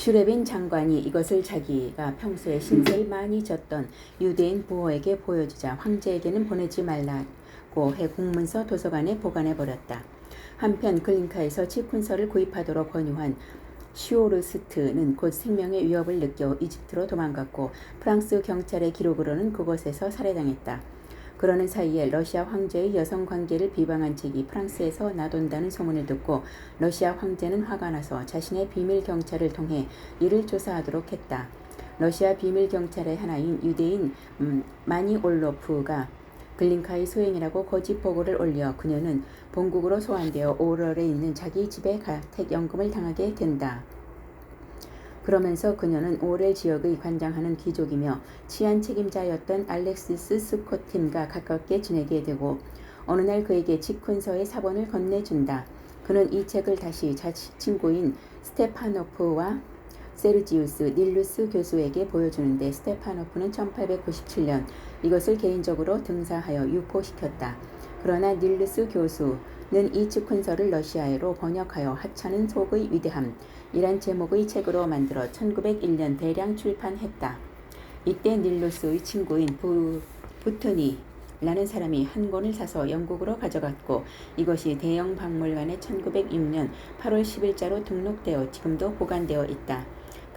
슈레빈 장관이 이것을 자기가 평소에 신세를 많이 졌던 유대인 부호에게 보여주자 황제에게는 보내지 말라고 해 공문서 도서관에 보관해버렸다. 한편 글린카에서 치쿤서를 구입하도록 권유한 슈오르스트는 곧 생명의 위협을 느껴 이집트로 도망갔고 프랑스 경찰의 기록으로는 그곳에서 살해당했다. 그러는 사이에 러시아 황제의 여성 관계를 비방한 책이 프랑스에서 나돈다는 소문을 듣고 러시아 황제는 화가 나서 자신의 비밀 경찰을 통해 이를 조사하도록 했다. 러시아 비밀 경찰의 하나인 유대인 마니올로프가 글린카의 소행이라고 거짓 보고를 올려 그녀는 본국으로 소환되어 오럴에 있는 자기 집에 가택연금을 당하게 된다. 그러면서 그녀는 오렐 지역의 관장하는 귀족이며 치안 책임자였던 알렉시스 스코틴과 가깝게 지내게 되고 어느 날 그에게 치쿤서의 사본을 건네준다. 그는 이 책을 다시 자치 친구인 스테파노프와 세르지우스 닐루스 교수에게 보여주는데 스테파노프는 1897년 이것을 개인적으로 등사하여 유포시켰다. 그러나 닐루스 교수는 이 치쿤서를 러시아어로 번역하여 하찮은 속의 위대함 이란 제목의 책으로 만들어 1901년 대량 출판했다. 이때 닐루스의 친구인 부트니라는 사람이 한 권을 사서 영국으로 가져갔고 이것이 대영 박물관에 1906년 8월 10일자로 등록되어 지금도 보관되어 있다.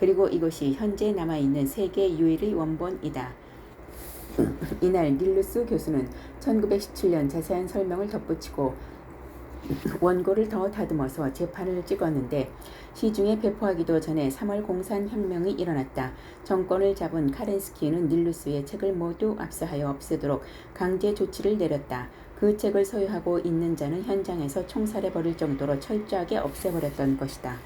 그리고 이것이 현재 남아있는 세계 유일의 원본이다. 이날 닐루스 교수는 1917년 자세한 설명을 덧붙이고 원고를 더 다듬어서 재판을 찍었는데 시중에 배포하기도 전에 3월 공산혁명이 일어났다. 정권을 잡은 카렌스키는 닐루스의 책을 모두 압수하여 없애도록 강제 조치를 내렸다. 그 책을 소유하고 있는 자는 현장에서 총살해버릴 정도로 철저하게 없애버렸던 것이다.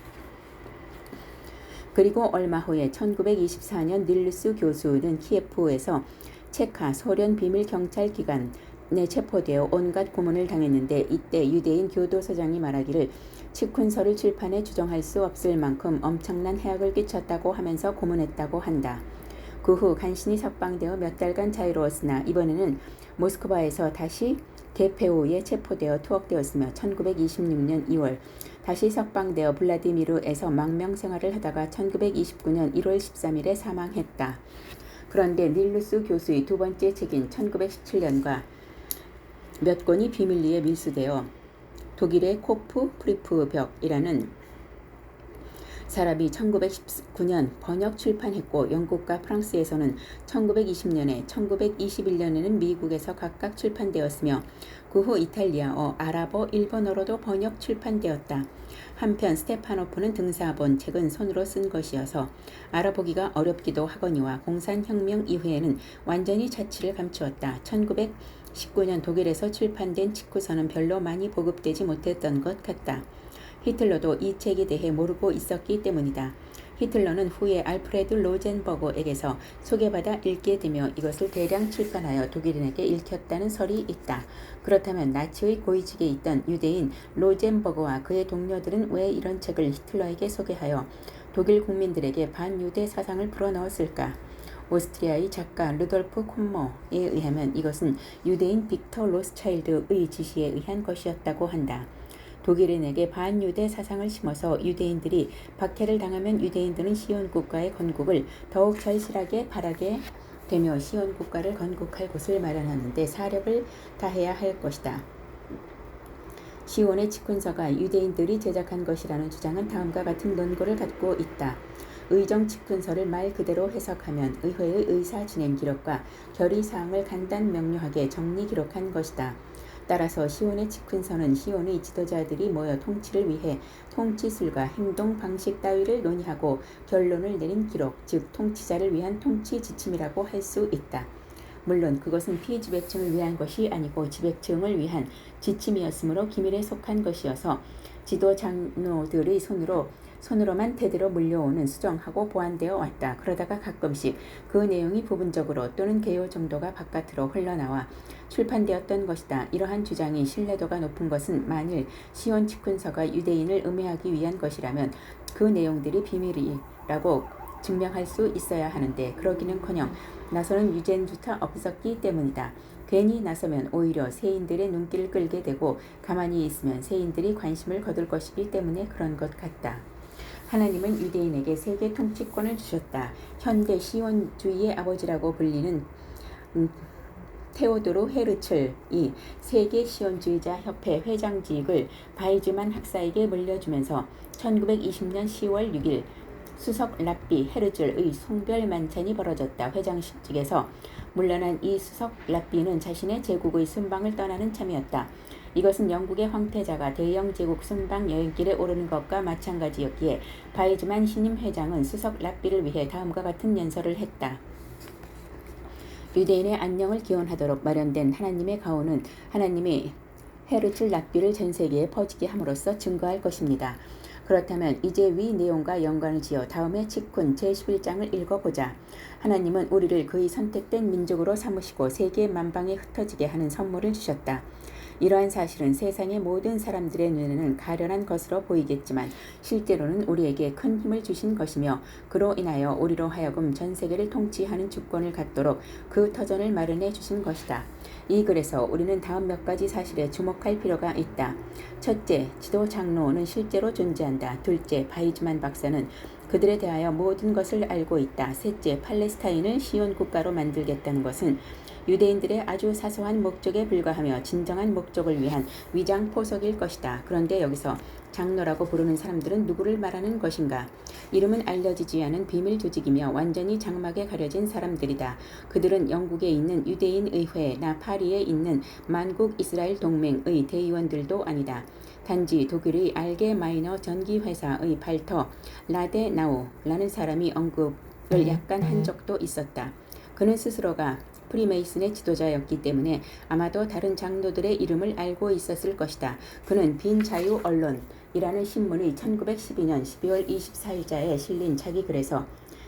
그리고 얼마 후에 1924년 닐루스 교수는 키예프에서 체카 소련 비밀경찰기관에 체포되어 온갖 고문을 당했는데 이때 유대인 교도소장이 말하기를 치쿤서를 출판해 주정할 수 없을 만큼 엄청난 해악을 끼쳤다고 하면서 고문했다고 한다. 그 후 간신히 석방되어 몇 달간 자유로웠으나 이번에는 모스크바에서 다시 게페오에 체포되어 투옥되었으며 1926년 2월 다시 석방되어 블라디미르에서 망명생활을 하다가 1929년 1월 13일에 사망했다. 그런데 닐루스 교수의 두 번째 책인 1917년과 몇 권이 비밀리에 밀수되어 독일의 코프 프리프 벽이라는 사람이 1919년 번역 출판했고 영국과 프랑스에서는 1920년에 1921년에는 미국에서 각각 출판되었으며 그 후 이탈리아어, 아랍어, 일본어로도 번역 출판되었다. 한편 스테파노프는 등사본 책은 손으로 쓴 것이어서 알아보기가 어렵기도 하거니와 공산혁명 이후에는 완전히 자취를 감추었다. 1919년 독일에서 출판된 치쿠서는 별로 많이 보급되지 못했던 것 같다. 히틀러도 이 책에 대해 모르고 있었기 때문이다. 히틀러는 후에 알프레드 로젠버그에게서 소개받아 읽게 되며 이것을 대량 출판하여 독일인에게 읽혔다는 설이 있다. 그렇다면 나치의 고위직에 있던 유대인 로젠버그와 그의 동료들은 왜 이런 책을 히틀러에게 소개하여 독일 국민들에게 반유대 사상을 불어넣었을까? 오스트리아의 작가 루돌프 콤머에 의하면 이것은 유대인 빅터 로스차일드의 지시에 의한 것이었다고 한다. 독일인에게 반유대 사상을 심어서 유대인들이 박해를 당하면 유대인들은 시온 국가의 건국을 더욱 절실하게 바라게 되며 시온 국가를 건국할 곳을 마련하는데 사력을 다해야 할 것이다. 시온의 치쿤서가 유대인들이 제작한 것이라는 주장은 다음과 같은 논거를 갖고 있다. 의정 치쿤서를 말 그대로 해석하면 의회의 의사 진행 기록과 결의사항을 간단 명료하게 정리 기록한 것이다. 따라서 시온의 치쿤서는 시온의 지도자들이 모여 통치를 위해 통치술과 행동 방식 따위를 논의하고 결론을 내린 기록, 즉 통치자를 위한 통치 지침이라고 할 수 있다. 물론 그것은 피지배층을 위한 것이 아니고 지배층을 위한 지침이었으므로 기밀에 속한 것이어서 지도 장로들의 손으로만 대대로 물려오는 수정하고 보완되어 왔다. 그러다가 가끔씩 그 내용이 부분적으로 또는 개요 정도가 바깥으로 흘러나와 출판되었던 것이다. 이러한 주장이 신뢰도가 높은 것은 만일 시온 치쿤서가 유대인을 음해하기 위한 것이라면 그 내용들이 비밀이라고 증명할 수 있어야 하는데 그러기는커녕 나서는 유죄조차 없었기 때문이다. 괜히 나서면 오히려 세인들의 눈길을 끌게 되고 가만히 있으면 세인들이 관심을 거둘 것이기 때문에 그런 것 같다. 하나님은 유대인에게 세계 통치권을 주셨다. 현대 시온주의의 아버지라고 불리는 테오도르 헤르즐이 세계 시온주의자 협회 회장직을 바이즈만 학사에게 물려주면서 1920년 10월 6일 수석 랍비 헤르즐의 송별 만찬이 벌어졌다. 회장직에서 물러난 이 수석 랍비는 자신의 제국의 순방을 떠나는 참이었다. 이것은 영국의 황태자가 대영 제국 순방 여행길에 오르는 것과 마찬가지였기에 바이즈만 신임 회장은 수석 랍비를 위해 다음과 같은 연설을 했다. 유대인의 안녕을 기원하도록 마련된 하나님의 가호는 하나님이 헤르즐 랍비를 전 세계에 퍼지게 함으로써 증거할 것입니다. 그렇다면 이제 위 내용과 연관을 지어 다음의 직훈 제11장을 읽어보자. 하나님은 우리를 그의 선택된 민족으로 삼으시고 세계 만방에 흩어지게 하는 선물을 주셨다. 이러한 사실은 세상의 모든 사람들의 눈에는 가련한 것으로 보이겠지만 실제로는 우리에게 큰 힘을 주신 것이며 그로 인하여 우리로 하여금 전 세계를 통치하는 주권을 갖도록 그 터전을 마련해 주신 것이다. 이 글에서 우리는 다음 몇 가지 사실에 주목할 필요가 있다. 첫째, 지도 장로는 실제로 존재한다. 둘째, 바이즈만 박사는 그들에 대하여 모든 것을 알고 있다. 셋째, 팔레스타인을 시온 국가로 만들겠다는 것은 유대인들의 아주 사소한 목적에 불과하며 진정한 목적을 위한 위장 포석일 것이다. 그런데 여기서 장로라고 부르는 사람들은 누구를 말하는 것인가? 이름은 알려지지 않은 비밀 조직이며 완전히 장막에 가려진 사람들이다. 그들은 영국에 있는 유대인 의회나 파리에 있는 만국 이스라엘 동맹의 대의원들도 아니다. 단지 독일의 알게 마이너 전기회사의 발터 라데나우라는 사람이 언급을 약간 한 적도 있었다. 그는 스스로가 프리메이슨의 지도자였기 때문에 아마도 다른 장로들의 이름을 알고 있었을 것이다. 그는 빈 자유 언론이라는 신문의 1912년 12월 24일자에 실린 자기 글에서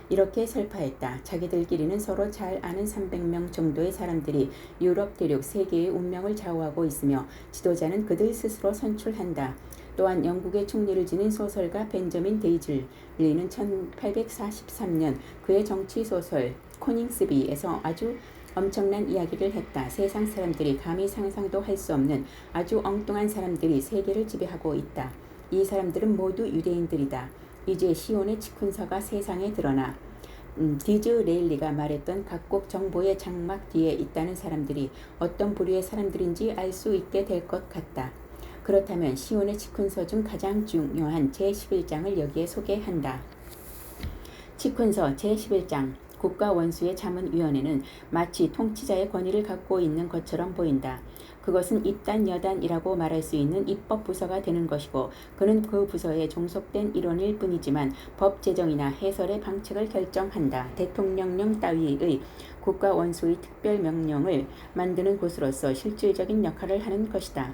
이렇게 설파했다. 자기들끼리는 서로 잘 아는 300명 정도의 사람들이 유럽 대륙 세계의 운명을 좌우하고 있으며 지도자는 그들 스스로 선출한다. 또한 영국의 총리를 지닌 소설가 벤저민 데이즐리는 1843년 그의 정치소설 코닝스비에서 아주 엄청난 이야기를 했다. 세상 사람들이 감히 상상도 할 수 없는 아주 엉뚱한 사람들이 세계를 지배하고 있다. 이 사람들은 모두 유대인들이다. 이제 시온의 치훈서가 세상에 드러나 디즈레일리가 말했던 각국 정보의 장막 뒤에 있다는 사람들이 어떤 부류의 사람들인지 알 수 있게 될 것 같다. 그렇다면 시온의 치훈서 중 가장 중요한 제11장을 여기에 소개한다. 치훈서 제11장 국가 원수의 자문위원회는 마치 통치자의 권위를 갖고 있는 것처럼 보인다. 그것은 입단 여단이라고 말할 수 있는 입법부서가 되는 것이고 그는 그 부서에 종속된 일원일 뿐이지만 법 제정이나 해설의 방책을 결정한다. 대통령령 따위의 국가 원수의 특별명령을 만드는 곳으로서 실질적인 역할을 하는 것이다.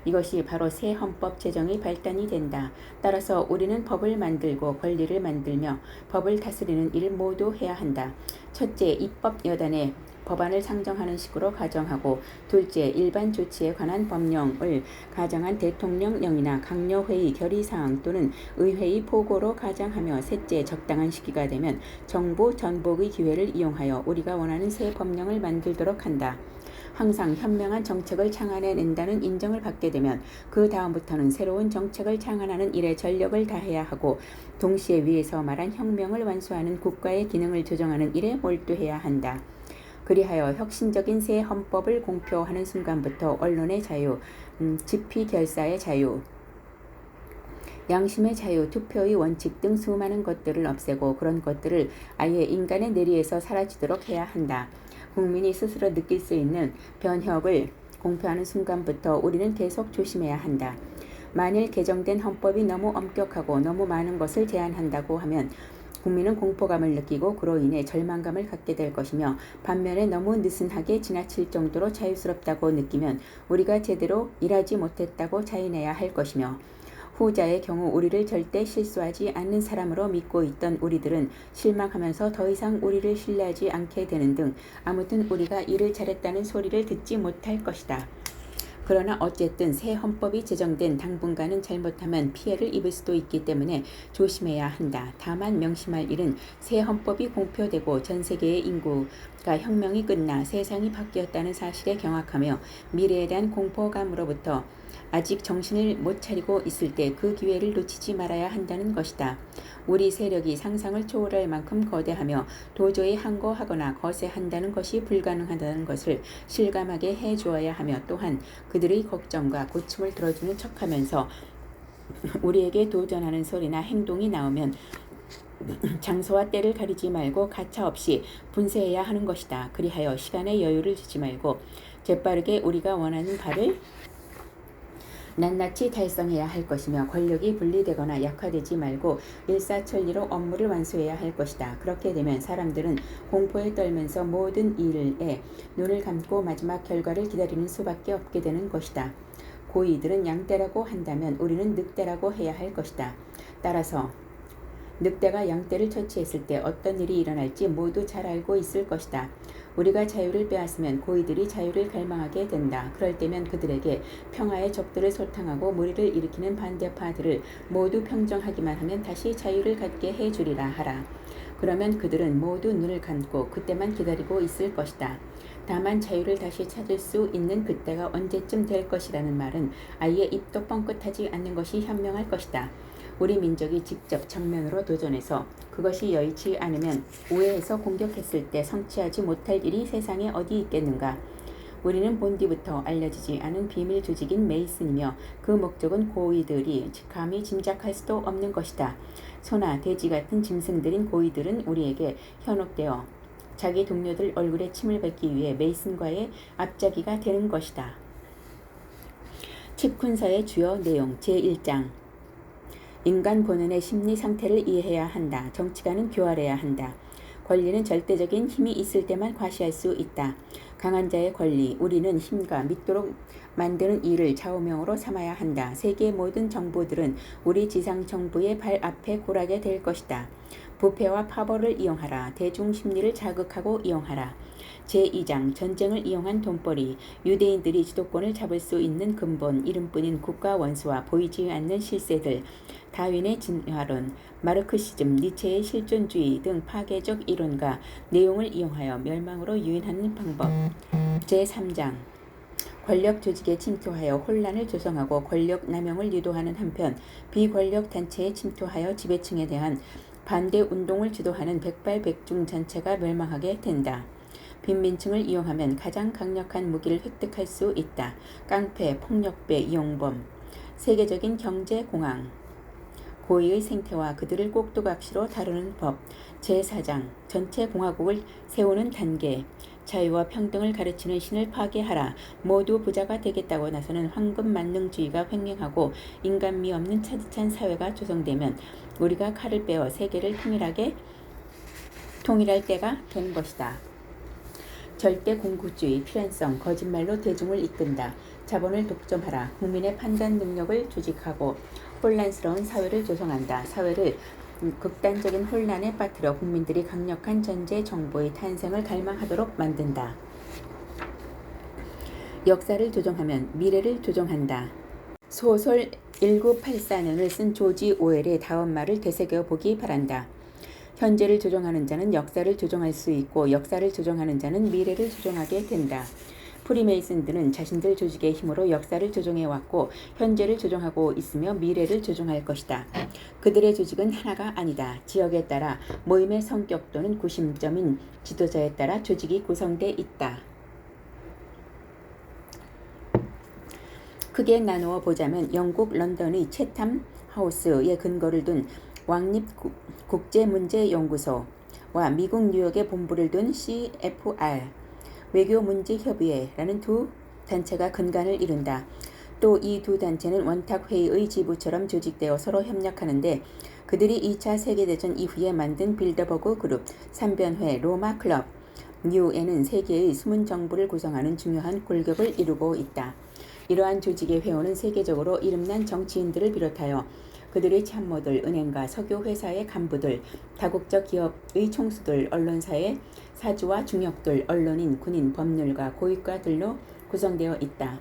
이것이 바로 새 헌법 제정의 발단이 된다. 따라서 우리는 법을 만들고 권리를 만들며 법을 다스리는 일을 모두 해야 한다. 첫째, 입법 여단에 법안을 상정하는 식으로 가정하고 둘째, 일반 조치에 관한 법령을 가정한 대통령령이나 강요회의 결의사항 또는 의회의 보고로 가정하며 셋째, 적당한 시기가 되면 정부 전복의 기회를 이용하여 우리가 원하는 새 법령을 만들도록 한다. 항상 현명한 정책을 창안해낸다는 인정을 받게 되면 그 다음부터는 새로운 정책을 창안하는 일에 전력을 다해야 하고 동시에 위에서 말한 혁명을 완수하는 국가의 기능을 조정하는 일에 몰두해야 한다. 그리하여 혁신적인 새 헌법을 공표하는 순간부터 언론의 자유, 집회 결사의 자유, 양심의 자유, 투표의 원칙 등 수많은 것들을 없애고 그런 것들을 아예 인간의 내리에서 사라지도록 해야 한다. 국민이 스스로 느낄 수 있는 변혁을 공표하는 순간부터 우리는 계속 조심해야 한다. 만일 개정된 헌법이 너무 엄격하고 너무 많은 것을 제한한다고 하면 국민은 공포감을 느끼고 그로 인해 절망감을 갖게 될 것이며 반면에 너무 느슨하게 지나칠 정도로 자유스럽다고 느끼면 우리가 제대로 일하지 못했다고 자인해야 할 것이며 후자의 경우 우리를 절대 실수하지 않는 사람으로 믿고 있던 우리들은 실망하면서 더 이상 우리를 신뢰하지 않게 되는 등 아무튼 우리가 일을 잘했다는 소리를 듣지 못할 것이다. 그러나 어쨌든 새 헌법이 제정된 당분간은 잘못하면 피해를 입을 수도 있기 때문에 조심해야 한다. 다만 명심할 일은 새 헌법이 공표되고 전 세계의 인구가 혁명이 끝나 세상이 바뀌었다는 사실에 경악하며 미래에 대한 공포감으로부터 아직 정신을 못 차리고 있을 때 그 기회를 놓치지 말아야 한다는 것이다. 우리 세력이 상상을 초월할 만큼 거대하며 도저히 항거하거나 거세한다는 것이 불가능하다는 것을 실감하게 해주어야 하며, 또한 그들의 걱정과 고충을 들어주는 척하면서 우리에게 도전하는 소리나 행동이 나오면 장소와 때를 가리지 말고 가차없이 분쇄해야 하는 것이다. 그리하여 시간에 여유를 주지 말고 재빠르게 우리가 원하는 바를 낱낱이 달성해야 할 것이며, 권력이 분리되거나 약화되지 말고 일사천리로 업무를 완수해야 할 것이다. 그렇게 되면 사람들은 공포에 떨면서 모든 일에 눈을 감고 마지막 결과를 기다리는 수밖에 없게 되는 것이다. 고이들은 양떼라고 한다면 우리는 늑대라고 해야 할 것이다. 따라서 늑대가 양떼를 처치했을 때 어떤 일이 일어날지 모두 잘 알고 있을 것이다. 우리가 자유를 빼앗으면 고이들이 자유를 갈망하게 된다. 그럴 때면 그들에게 평화의 적들을 소탕하고 무리를 일으키는 반대파들을 모두 평정하기만 하면 다시 자유를 갖게 해주리라 하라. 그러면 그들은 모두 눈을 감고 그때만 기다리고 있을 것이다. 다만 자유를 다시 찾을 수 있는 그때가 언제쯤 될 것이라는 말은 아예 입도 뻥끗하지 않는 것이 현명할 것이다. 우리 민족이 직접 정면으로 도전해서 그것이 여의치 않으면 우회해서 공격했을 때 성취하지 못할 일이 세상에 어디 있겠는가. 우리는 본디부터 알려지지 않은 비밀 조직인 메이슨이며 그 목적은 고위들이 감히 짐작할 수도 없는 것이다. 소나 돼지 같은 짐승들인 고위들은 우리에게 현혹되어 자기 동료들 얼굴에 침을 뱉기 위해 메이슨과의 앞잡이가 되는 것이다. 칩군서의 주요 내용 제1장 인간 본연의 심리 상태를 이해해야 한다. 정치가는 교활해야 한다. 권리는 절대적인 힘이 있을 때만 과시할 수 있다. 강한 자의 권리, 우리는 힘과 믿도록 만드는 일을 좌우명으로 삼아야 한다. 세계의 모든 정보들은 우리 지상 정부의 발 앞에 고라게 될 것이다. 부패와 파벌을 이용하라. 대중 심리를 자극하고 이용하라. 제2장 전쟁을 이용한 돈벌이, 유대인들이 주도권을 잡을 수 있는 근본, 이름뿐인 국가 원수와 보이지 않는 실세들, 다윈의 진화론, 마르크시즘, 니체의 실존주의 등 파괴적 이론과 내용을 이용하여 멸망으로 유인하는 방법. 제3장 권력 조직에 침투하여 혼란을 조성하고 권력 남용을 유도하는 한편 비권력 단체에 침투하여 지배층에 대한 반대 운동을 주도하는 백발백중 전체가 멸망하게 된다. 빈민층을 이용하면 가장 강력한 무기를 획득할 수 있다. 깡패, 폭력배, 이용범, 세계적인 경제공황, 고의의 생태와 그들을 꼭두각시로 다루는 법. 제4장 전체 공화국을 세우는 단계. 자유와 평등을 가르치는 신을 파괴하라. 모두 부자가 되겠다고 나서는 황금만능주의가 횡행하고 인간미 없는 차디찬 사회가 조성되면 우리가 칼을 빼어 세계를 통일할 때가 되는 것이다. 절대 공구주의, 필연성, 거짓말로 대중을 이끈다. 자본을 독점하라. 국민의 판단 능력을 조직하고 혼란스러운 사회를 조성한다. 사회를 극단적인 혼란에 빠뜨려 국민들이 강력한 전제 정보의 탄생을 갈망하도록 만든다. 역사를 조정하면 미래를 조정한다. 소설 1984년을 쓴 조지 오웰의 다음 말을 되새겨 보기 바란다. 현재를 조정하는 자는 역사를 조정할 수 있고 역사를 조정하는 자는 미래를 조정하게 된다. 프리메이슨들은 자신들 조직의 힘으로 역사를 조정해왔고 현재를 조정하고 있으며 미래를 조정할 것이다. 그들의 조직은 하나가 아니다. 지역에 따라 모임의 성격 또는 구심점인 지도자에 따라 조직이 구성돼 있다. 크게 나누어 보자면 영국 런던의 채탐 하우스에 근거를 둔 왕립국제문제연구소와 미국 뉴욕에 본부를 둔 CFR 외교문제협의회라는 두 단체가 근간을 이룬다. 또 이 두 단체는 원탁회의의 지부처럼 조직되어 서로 협력하는데 그들이 2차 세계대전 이후에 만든 빌더버그 그룹, 삼변회, 로마 클럽, 뉴에는 세계의 숨은 정부를 구성하는 중요한 골격을 이루고 있다. 이러한 조직의 회원은 세계적으로 이름난 정치인들을 비롯하여 그들의 참모들, 은행가, 석유회사의 간부들, 다국적 기업의 총수들, 언론사의 사주와 중역들, 언론인, 군인, 법률가, 고위과들로 구성되어 있다.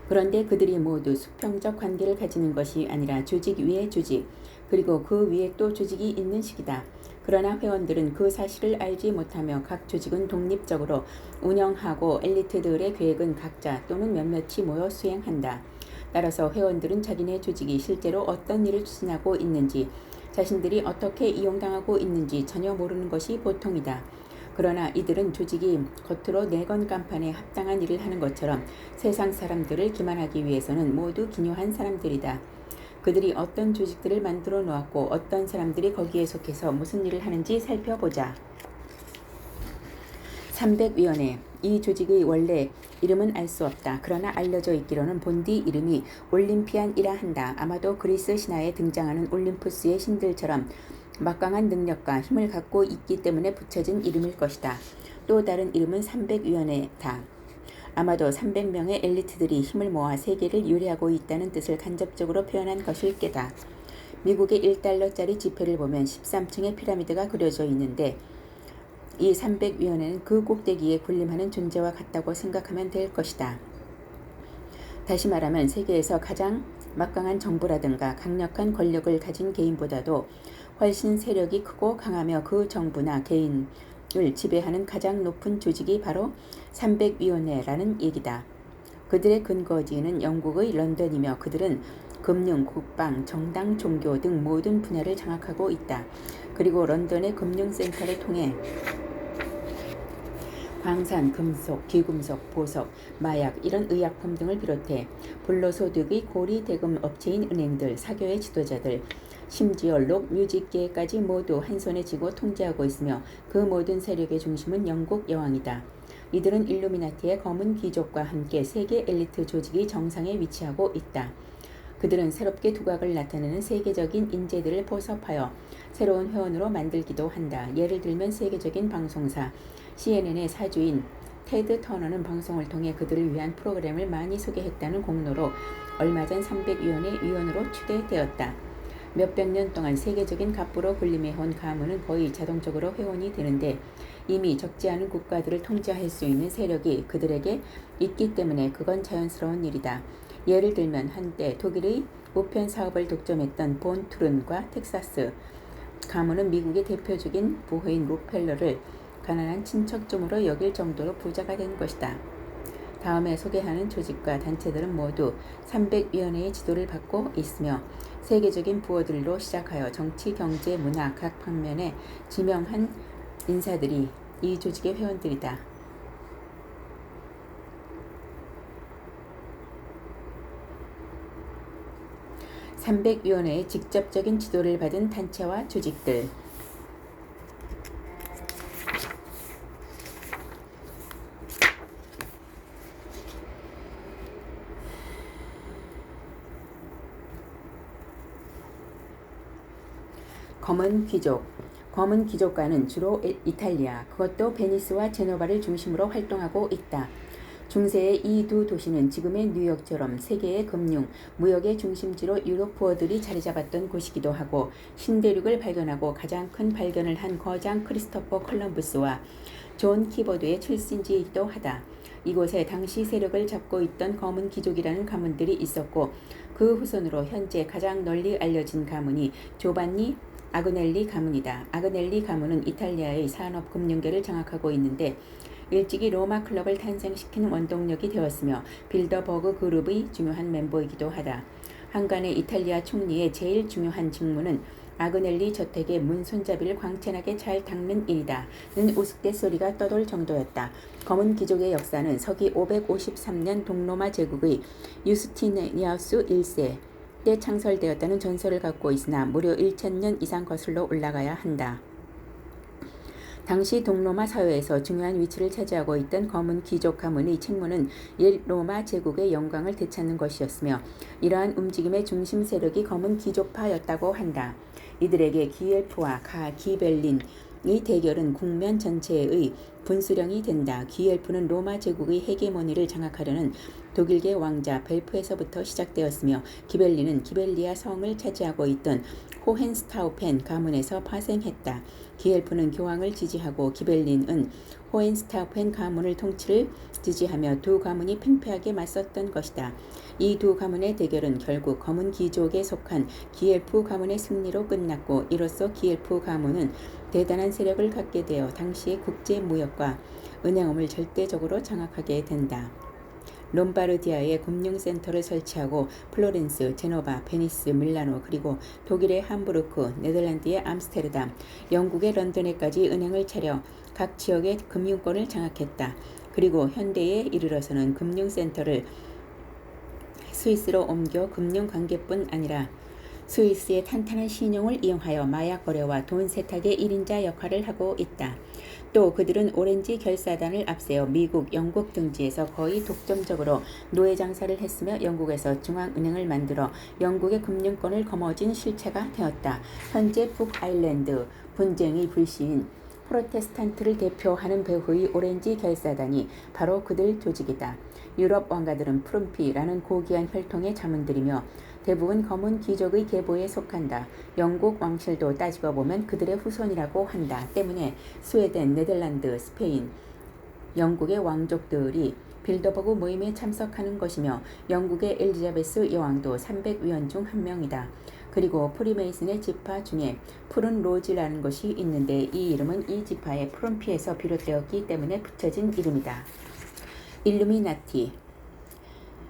그런데 그들이 모두 수평적 관계를 가지는 것이 아니라 조직 위에 조직, 그리고 그 위에 또 조직이 있는 식이다. 그러나 회원들은 그 사실을 알지 못하며 각 조직은 독립적으로 운영하고 엘리트들의 계획은 각자 또는 몇몇이 모여 수행한다. 따라서 회원들은 자기네 조직이 실제로 어떤 일을 추진하고 있는지, 자신들이 어떻게 이용당하고 있는지 전혀 모르는 것이 보통이다. 그러나 이들은 조직이 겉으로 내건 간판에 합당한 일을 하는 것처럼 세상 사람들을 기만하기 위해서는 모두 기묘한 사람들이다. 그들이 어떤 조직들을 만들어 놓았고 어떤 사람들이 거기에 속해서 무슨 일을 하는지 살펴보자. 300위원회. 이 조직의 원래 이름은 알 수 없다. 그러나 알려져 있기로는 본디 이름이 올림피안이라 한다. 아마도 그리스 신화에 등장하는 올림푸스의 신들처럼 막강한 능력과 힘을 갖고 있기 때문에 붙여진 이름일 것이다. 또 다른 이름은 300위원회다. 아마도 300명의 엘리트들이 힘을 모아 세계를 유리하고 있다는 뜻을 간접적으로 표현한 것일 게다. 미국의 1달러짜리 지폐를 보면 13층의 피라미드가 그려져 있는데 이 300위원회는 그 꼭대기에 군림하는 존재와 같다고 생각하면 될 것이다. 다시 말하면 세계에서 가장 막강한 정부라든가 강력한 권력을 가진 개인보다도 훨씬 세력이 크고 강하며 그 정부나 개인을 지배하는 가장 높은 조직이 바로 300위원회라는 얘기다. 그들의 근거지는 영국의 런던이며 그들은 금융, 국방, 정당, 종교 등 모든 분야를 장악하고 있다. 그리고 런던의 금융센터를 통해 광산, 금속, 귀금속, 보석, 마약, 이런 의약품 등을 비롯해 불로소득의 고리 대금 업체인 은행들, 사교의 지도자들, 심지어 록 뮤직계까지 모두 한 손에 쥐고 통제하고 있으며 그 모든 세력의 중심은 영국 여왕이다. 이들은 일루미나티의 검은 귀족과 함께 세계 엘리트 조직의 정상에 위치하고 있다. 그들은 새롭게 두각을 나타내는 세계적인 인재들을 포섭하여 새로운 회원으로 만들기도 한다. 예를 들면 세계적인 방송사 CNN의 사주인 테드 터너는 방송을 통해 그들을 위한 프로그램을 많이 소개했다는 공로로 얼마 전 300위원회 위원으로 추대되었다. 몇백 년 동안 세계적인 갑부로 군림해온 가문은 거의 자동적으로 회원이 되는데 이미 적지 않은 국가들을 통제할 수 있는 세력이 그들에게 있기 때문에 그건 자연스러운 일이다. 예를 들면 한때 독일의 우편 사업을 독점했던 본 투른과 텍사스 가문은 미국의 대표적인 부호인 록펠러를 가난한 친척쯤으로 여길 정도로 부자가 된 것이다. 다음에 소개하는 조직과 단체들은 모두 300위원회의 지도를 받고 있으며 세계적인 부호들로 시작하여 정치, 경제, 문화 각 방면에 지명한 인사들이 이 조직의 회원들이다. 300위원회의 직접적인 지도를 받은 단체와 조직들. 검은 귀족. 검은 귀족과는 주로 이탈리아, 그것도 베니스와 제노바를 중심으로 활동하고 있다. 중세의 이 두 도시는 지금의 뉴욕처럼 세계의 금융, 무역의 중심지로 유럽 부호들이 자리 잡았던 곳이기도 하고 신대륙을 발견하고 가장 큰 발견을 한 거장 크리스토퍼 콜럼부스와 존 키보드의 출신지이기도 하다. 이곳에 당시 세력을 잡고 있던 검은 귀족이라는 가문들이 있었고 그 후손으로 현재 가장 널리 알려진 가문이 조반니 아그넬리 가문이다. 아그넬리 가문은 이탈리아의 산업금융계를 장악하고 있는데 일찍이 로마 클럽을 탄생시킨 원동력이 되었으며 빌더버그 그룹의 중요한 멤버이기도 하다. 한간의 이탈리아 총리의 제일 중요한 직무는 아그넬리 저택의 문 손잡이를 광채나게 잘 닦는 일이다. 는 우스갯소리가 떠돌 정도였다. 검은 귀족의 역사는 서기 553년 동로마 제국의 유스티니아누스 1세 때 창설되었다는 전설을 갖고 있으나 무려 1000년 이상 거슬러 올라가야 한다. 당시 동로마 사회에서 중요한 위치를 차지하고 있던 검은 귀족 가문의 책무는 옛 로마 제국의 영광을 되찾는 것이었으며 이러한 움직임의 중심 세력이 검은 귀족파였다고 한다. 이들에게 기엘프와 기벨린의 대결은 국면 전체의 분수령이 된다. 기엘프는 로마 제국의 헤게모니를 장악하려는 독일계 왕자 벨프에서부터 시작되었으며 기벨리는 기벨리아 성을 차지하고 있던 호헨스타우펜 가문에서 파생했다. 기엘프는 교황을 지지하고 기벨린은 호헨스타우펜 가문을 통치를 지지하며 두 가문이 팽팽하게 맞섰던 것이다. 이 두 가문의 대결은 결국 검은 귀족에 속한 기엘프 가문의 승리로 끝났고 이로써 기엘프 가문은 대단한 세력을 갖게 되어 당시의 국제 무역과 은행업을 절대적으로 장악하게 된다. 롬바르디아에 금융센터를 설치하고 플로렌스, 제노바, 베니스, 밀라노 그리고 독일의 함부르크, 네덜란드의 암스테르담, 영국의 런던에까지 은행을 차려 각 지역의 금융권을 장악했다. 그리고 현대에 이르러서는 금융센터를 스위스로 옮겨 금융관계뿐 아니라 스위스의 탄탄한 신용을 이용하여 마약 거래와 돈 세탁의 1인자 역할을 하고 있다. 또 그들은 오렌지 결사단을 앞세워 미국, 영국 등지에서 거의 독점적으로 노예 장사를 했으며 영국에서 중앙은행을 만들어 영국의 금융권을 거머쥔 실체가 되었다. 현재 북아일랜드 분쟁의 불씨인 프로테스탄트를 대표하는 배후의 오렌지 결사단이 바로 그들 조직이다. 유럽 왕가들은 푸른피라는 고귀한 혈통의 자문들이며 대부분 검은 귀족의 계보에 속한다. 영국 왕실도 따지고 보면 그들의 후손이라고 한다. 때문에 스웨덴, 네덜란드, 스페인, 영국의 왕족들이 빌더버그 모임에 참석하는 것이며 영국의 엘리자베스 여왕도 300위원 중 한 명이다. 그리고 프리메이슨의 지파 중에 푸른 로즈라는 것이 있는데 이 이름은 이 지파의 푸른피에서 비롯되었기 때문에 붙여진 이름이다. 일루미나티,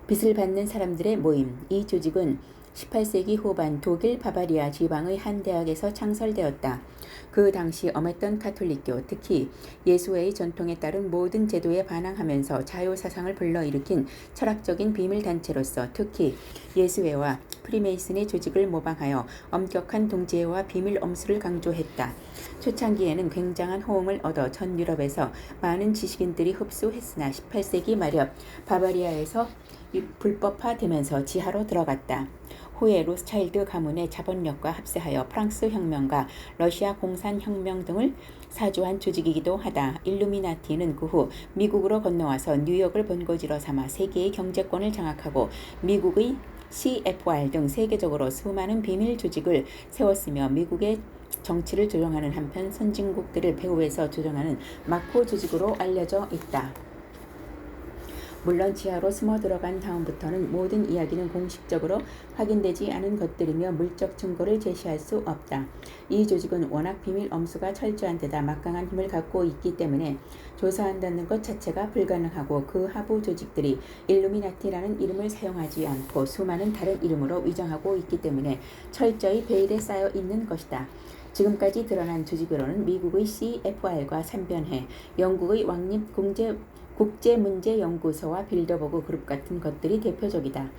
빚을 받는 사람들의 모임. 이 조직은 18세기 후반 독일 바바리아 지방의 한 대학에서 창설되었다. 그 당시 엄했던 가톨릭교, 특히 예수회의 전통에 따른 모든 제도에 반항하면서 자유사상을 불러일으킨 철학적인 비밀단체로서 특히 예수회와 프리메이슨의 조직을 모방하여 엄격한 동지애와 비밀 엄수를 강조했다. 초창기에는 굉장한 호응을 얻어 전 유럽에서 많은 지식인들이 흡수했으나 18세기 말엽 바바리아에서 불법화되면서 지하로 들어갔다. 후에 로스차일드 가문의 자본력과 합세하여 프랑스 혁명과 러시아 공산혁명 등을 사주한 조직이기도 하다. 일루미나티는 그 후 미국으로 건너와서 뉴욕을 본거지로 삼아 세계의 경제권을 장악하고 미국의 CFR 등 세계적으로 수많은 비밀 조직을 세웠으며 미국의 정치를 조종하는 한편 선진국들을 배후에서 조종하는 마코 조직으로 알려져 있다. 물론 지하로 숨어 들어간 다음부터는 모든 이야기는 공식적으로 확인되지 않은 것들이며 물적 증거를 제시할 수 없다. 이 조직은 워낙 비밀 엄수가 철저한 데다 막강한 힘을 갖고 있기 때문에 조사한다는 것 자체가 불가능하고 그 하부 조직들이 일루미나티라는 이름을 사용하지 않고 수많은 다른 이름으로 위장하고 있기 때문에 철저히 베일에 쌓여 있는 것이다. 지금까지 드러난 조직으로는 미국의 CFR과 삼변회, 영국의 국제문제연구소와 빌더버그 그룹 같은 것들이 대표적이다.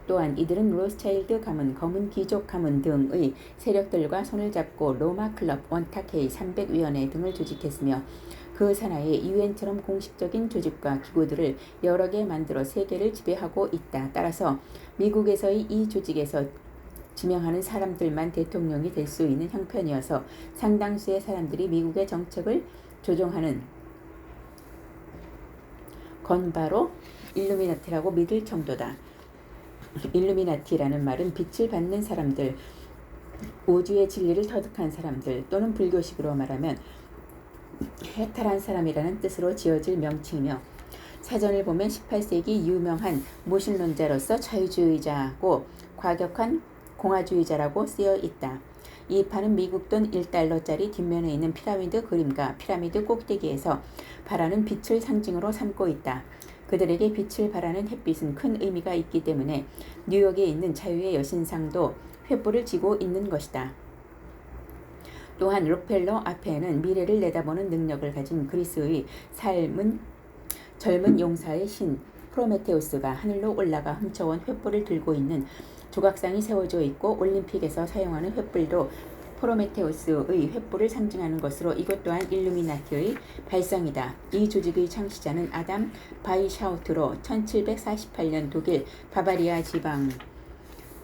또한 이들은 로스차일드 가문, 검은 귀족 가문 등의 세력들과 손을 잡고 로마 클럽, 원탁회의, 300위원회 등을 조직했으며 그 산하에 유엔처럼 공식적인 조직과 기구들을 여러 개 만들어 세계를 지배하고 있다. 따라서 미국에서의 이 조직에서 지명하는 사람들만 대통령이 될 수 있는 형편이어서 상당수의 사람들이 미국의 정책을 조종하는 건 바로 일루미나티라고 믿을 정도다. 일루미나티라는 말은 빛을 받는 사람들, 우주의 진리를 터득한 사람들 또는 불교식으로 말하면 해탈한 사람이라는 뜻으로 지어질 명칭이며 사전을 보면 18세기 유명한 무신론자로서 자유주의자고 과격한 공화주의자라고 쓰여 있다. 이 판은 미국 돈 1달러짜리 뒷면에 있는 피라미드 그림과 피라미드 꼭대기에서 발하는 빛을 상징으로 삼고 있다. 그들에게 빛을 발하는 햇빛은 큰 의미가 있기 때문에 뉴욕에 있는 자유의 여신상도 횃불을 쥐고 있는 것이다. 또한 록펠러 앞에는 미래를 내다보는 능력을 가진 그리스의 젊은 용사의 신 프로메테우스가 하늘로 올라가 훔쳐온 횃불을 들고 있는 조각상이 세워져 있고 올림픽에서 사용하는 횃불도 프로메테우스의 횃불을 상징하는 것으로 이것 또한 일루미나티의 발상이다. 이 조직의 창시자는 아담 바이샤우트로 1748년 독일 바바리아 지방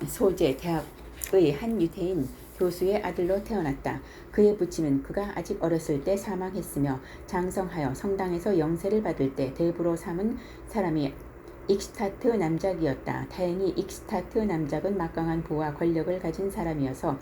소재 대학의 한 유태인 교수의 아들로 태어났다. 그의 부친은 그가 아직 어렸을 때 사망했으며 장성하여 성당에서 영세를 받을 때 대부로 삼은 사람이 익스타트 남작이었다. 다행히 익스타트 남작은 막강한 부와 권력을 가진 사람이어서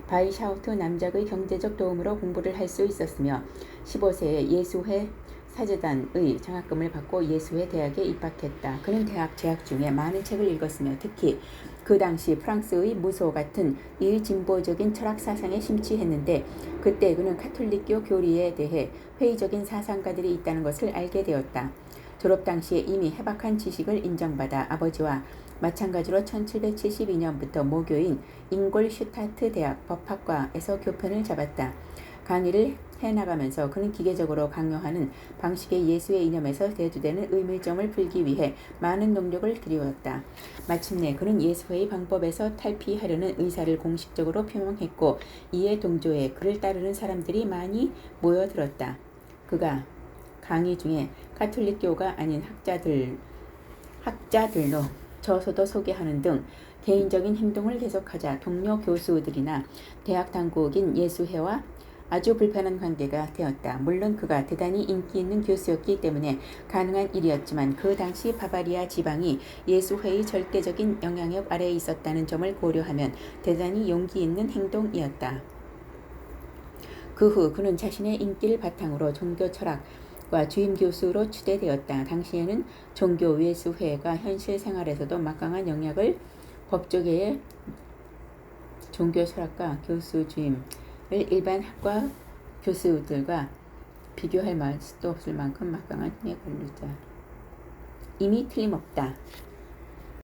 바이샤우트 남작의 경제적 도움으로 공부를 할 수 있었으며 15세에 예수회 사제단의 장학금을 받고 예수회 대학에 입학했다. 그는 대학 재학 중에 많은 책을 읽었으며 특히 그 당시 프랑스의 무소 같은 이 진보적인 철학 사상에 심취했는데 그때 그는 카톨릭교 교리에 대해 회의적인 사상가들이 있다는 것을 알게 되었다. 졸업 당시에 이미 해박한 지식을 인정받아 아버지와 마찬가지로 1772년부터 모교인 잉골슈타트 대학 법학과에서 교편을 잡았다. 강의를 해나가면서 그는 기계적으로 강요하는 방식의 예수의 이념에서 대두되는 의문점을 풀기 위해 많은 노력을 들여왔다. 마침내 그는 예수회의 방법에서 탈피하려는 의사를 공식적으로 표명했고 이에 동조해 그를 따르는 사람들이 많이 모여들었다. 그가 강의 중에 가톨릭교가 아닌 학자들로 저서도 소개하는 등 개인적인 행동을 계속하자 동료 교수들이나 대학 당국인 예수회와 아주 불편한 관계가 되었다. 물론 그가 대단히 인기 있는 교수였기 때문에 가능한 일이었지만 그 당시 바바리아 지방이 예수회의 절대적인 영향력 아래에 있었다는 점을 고려하면 대단히 용기 있는 행동이었다. 그 후 그는 자신의 인기를 바탕으로 종교 철학과 주임 교수로 추대되었다. 당시에는 종교 예수회가 현실 생활에서도 막강한 영향을 법조계의 종교 철학과 교수 주임을 일반 학과 교수들과 비교할 수도 없을 만큼 막강한 힘에 걸리자. 이미 틀림없다.